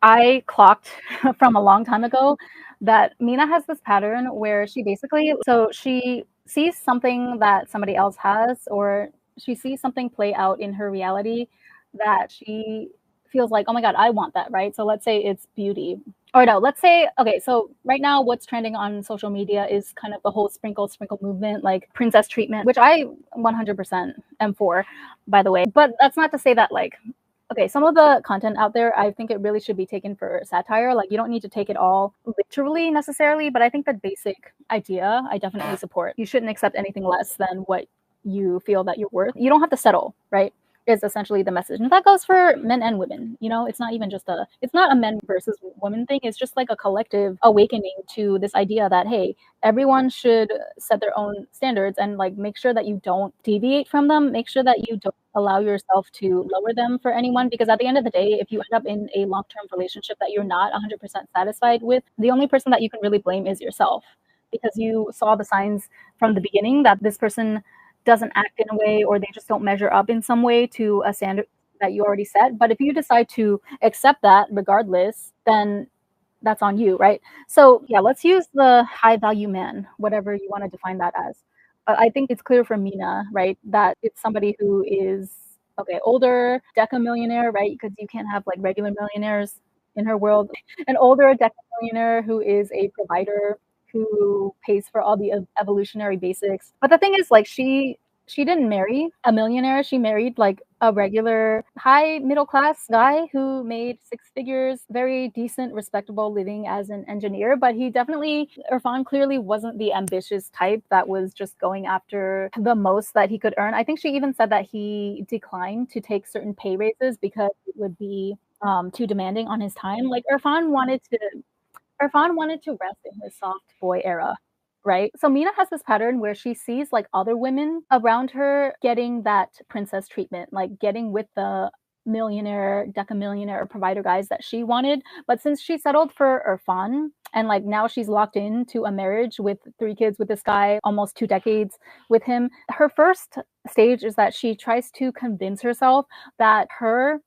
I clocked from a long time ago that Mina has this pattern where she sees something that somebody else has, or she sees something play out in her reality that she feels like, oh my God, I want that, right? So let's say it's beauty. Or no, let's say, okay, so right now what's trending on social media is kind of the whole sprinkle movement, like princess treatment, which I 100% am for, by the way. But that's not to say that, like, okay, some of the content out there, I think it really should be taken for satire. Like, you don't need to take it all literally necessarily, but I think the basic idea I definitely support. You shouldn't accept anything less than what you feel that you're worth. You don't have to settle, right? Is essentially the message. And that goes for men and women. You know, it's not even just it's not a men versus women thing. It's just like a collective awakening to this idea that, hey, everyone should set their own standards and like make sure that you don't deviate from them. Make sure that you don't allow yourself to lower them for anyone, because at the end of the day, if you end up in a long-term relationship that you're not 100% satisfied with, the only person that you can really blame is yourself, because you saw the signs from the beginning that this person doesn't act in a way, or they just don't measure up in some way to a standard that you already set. But if you decide to accept that regardless, then that's on you, right? So yeah, let's use the high value man, whatever you want to define that as. I think it's clear from Mina, right, that it's somebody who is, okay, older, deca millionaire, right? Because you can't have like regular millionaires in her world. An older deca millionaire who is a provider, who pays for all the evolutionary basics. But the thing is, like, she didn't marry a millionaire. She married like a regular high middle class guy who made six figures, very decent, respectable living as an engineer. But Irfan clearly wasn't the ambitious type that was just going after the most that he could earn. I think she even said that he declined to take certain pay raises because it would be too demanding on his time. Like, Irfan wanted to rest in his soft boy era, right? So Mina has this pattern where she sees like other women around her getting that princess treatment, like getting with the millionaire, deca millionaire provider guys that she wanted. But since she settled for Irfan, and like now she's locked into a marriage with 3 kids with this guy, almost 2 decades with him, her first stage is that she tries to convince herself that her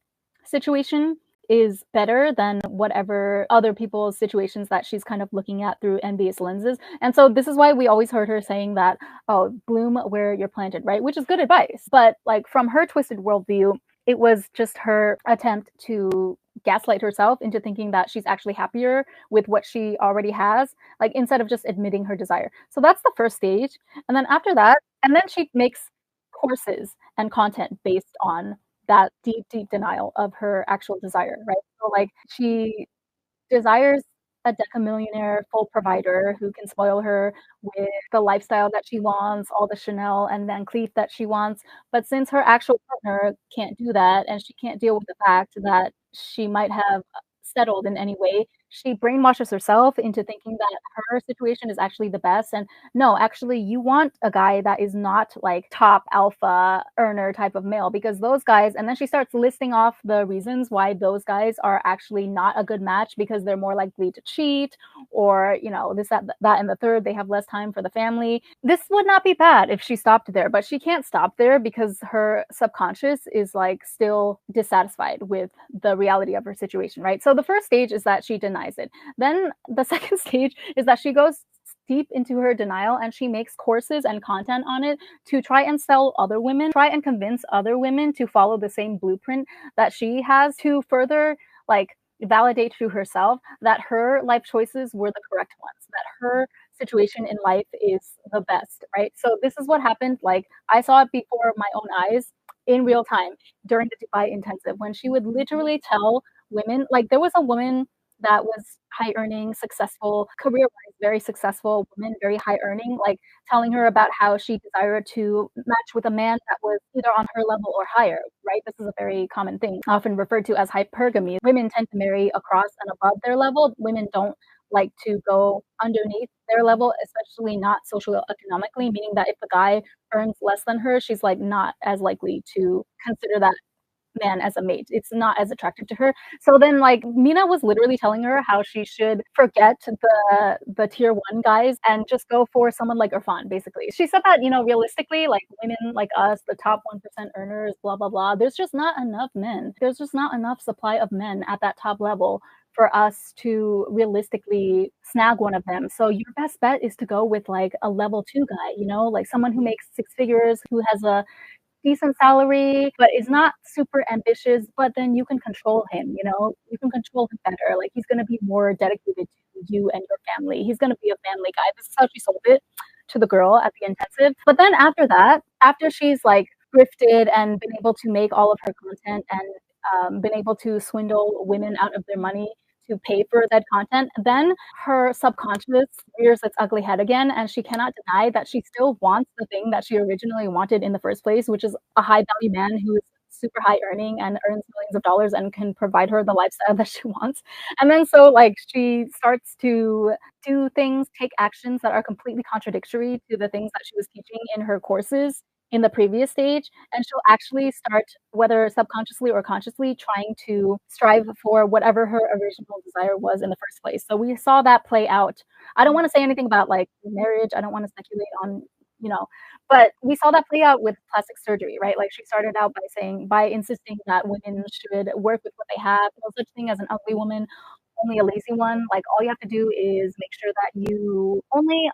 situation is better than whatever other people's situations that she's kind of looking at through envious lenses. And so this is why we always heard her saying that, oh, bloom where you're planted, right? Which is good advice. But like, from her twisted worldview, it was just her attempt to gaslight herself into thinking that she's actually happier with what she already has, like, instead of just admitting her desire. So that's the first stage. And then after that, and then she makes courses and content based on that deep denial of her actual desire, right? So like, she desires a deca millionaire full provider who can spoil her with the lifestyle that she wants, all the Chanel and Van Cleef that she wants. But since her actual partner can't do that, and she can't deal with the fact that she might have settled in any way, she brainwashes herself into thinking that her situation is actually the best. And no, actually, you want a guy that is not like top alpha earner type of male, because those guys, and then she starts listing off the reasons why those guys are actually not a good match, because they're more likely to cheat, or, you know, this, that, and the third, they have less time for the family. This would not be bad if she stopped there, but she can't stop there because her subconscious is like still dissatisfied with the reality of her situation, right? So the first stage is that she denies it. Then the second stage is that she goes deep into her denial and she makes courses and content on it to try and sell other women, try and convince other women to follow the same blueprint that she has, to further like validate to herself that her life choices were the correct ones, that her situation in life is the best, right? So this is what happened. Like, I saw it before my own eyes in real time during the Dubai intensive, when she would literally tell women, like, there was a woman that was high earning, successful, career wise, very successful woman, very high earning, like telling her about how she desired to match with a man that was either on her level or higher, right? This is a very common thing, often referred to as hypergamy. Women tend to marry across and above their level. Women don't like to go underneath their level, especially not socioeconomically, meaning that if the guy earns less than her, she's like not as likely to consider that man as a mate. It's not as attractive to her. So then, like, Mina was literally telling her how she should forget the tier 1 guys and just go for someone like Irfan, basically. She said that, you know, realistically, like, women like us, the top 1% earners, blah blah blah, there's just not enough men. There's just not enough supply of men at that top level for us to realistically snag one of them. So your best bet is to go with like a level 2 guy, you know, like someone who makes 6 figures, who has a decent salary, but is not super ambitious, but then you can control him, you know? You can control him better. Like he's gonna be more dedicated to you and your family. He's gonna be a family guy. This is how she sold it to the girl at the intensive. But then after that, after she's like thrifted and been able to make all of her content and been able to swindle women out of their money to pay for that content, then her subconscious rears its ugly head again, and she cannot deny that she still wants the thing that she originally wanted in the first place, which is a high value man who is super high earning and earns millions of dollars and can provide her the lifestyle that she wants. And then so like she starts to do things, take actions that are completely contradictory to the things that she was teaching in her courses in the previous stage, and she'll actually start, whether subconsciously or consciously, trying to strive for whatever her original desire was in the first place. So we saw that play out. I don't want to say anything about like marriage. I don't want to speculate on, you know, but we saw that play out with plastic surgery, right? Like she started out by insisting that women should work with what they have. No such thing as an ugly woman, only a lazy one. Like all you have to do is make sure that you only,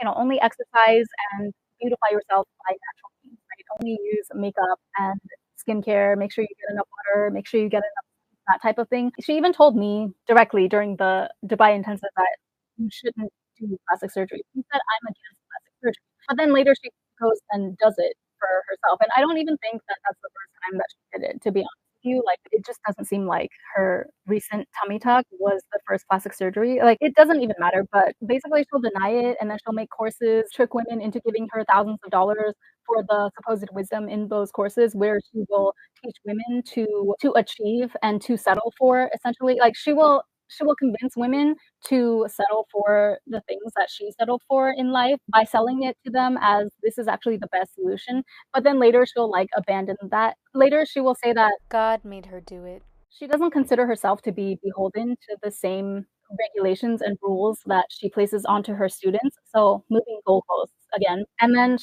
only exercise and beautify yourself by natural means, right? Only use makeup and skincare. Make sure you get enough water. Make sure you get enough that type of thing. She even told me directly during the Dubai intensive that you shouldn't do plastic surgery. She said I'm against plastic surgery, but then later she goes and does it for herself. And I don't even think that that's the first time that she did it. To be honest with you, like it just doesn't seem like her recent tummy tuck was the first plastic surgery. Like it doesn't even matter. But basically, she'll deny it, and then she'll make courses, trick women into giving her thousands of dollars for the supposed wisdom in those courses, where she will teach women to achieve and to settle for. Essentially, like she will convince women to settle for the things that she settled for in life by selling it to them as this is actually the best solution. But then later she'll like abandon that. Later she will say that God made her do it. she doesn't consider herself to be beholden to the same regulations and rules that she places onto her students. So moving goalposts again. And then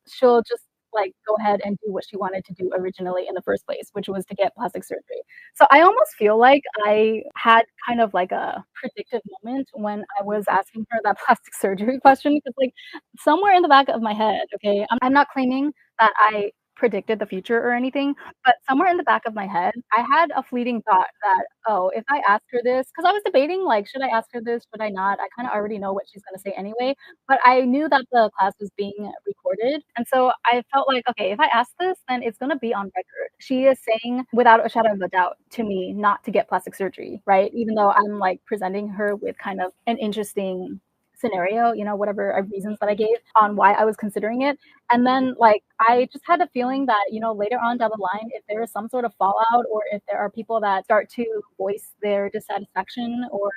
she'll just like go ahead and do what she wanted to do originally in the first place, which was to get plastic surgery. So I almost feel like I had kind of like a predictive moment when I was asking her that plastic surgery question, because like somewhere in the back of my head, okay, I'm not claiming that I predicted the future or anything, but somewhere in the back of my head, I had a fleeting thought that, oh, if I ask her this, because I was debating, like, should I ask her this? Should I not? I kind of already know what she's going to say anyway. But I knew that the class was being recorded. And so I felt like, okay, if I ask this, then it's going to be on record. She is saying, without a shadow of a doubt, to me, not to get plastic surgery, right? Even though I'm like presenting her with kind of an interesting scenario, whatever reasons that I gave on why I was considering it. And then like I just had a feeling that, later on down the line, if there is some sort of fallout or if there are people that start to voice their dissatisfaction or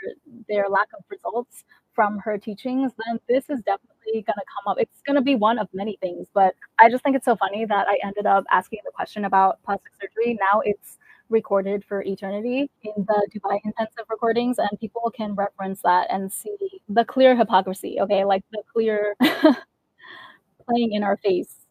their lack of results from her teachings, then this is definitely going to come up. It's going to be one of many things. But I just think it's so funny that I ended up asking the question about plastic surgery. Now it's recorded for eternity in the Dubai intensive recordings, and people can reference that and see the clear hypocrisy, okay, like the clear playing in our face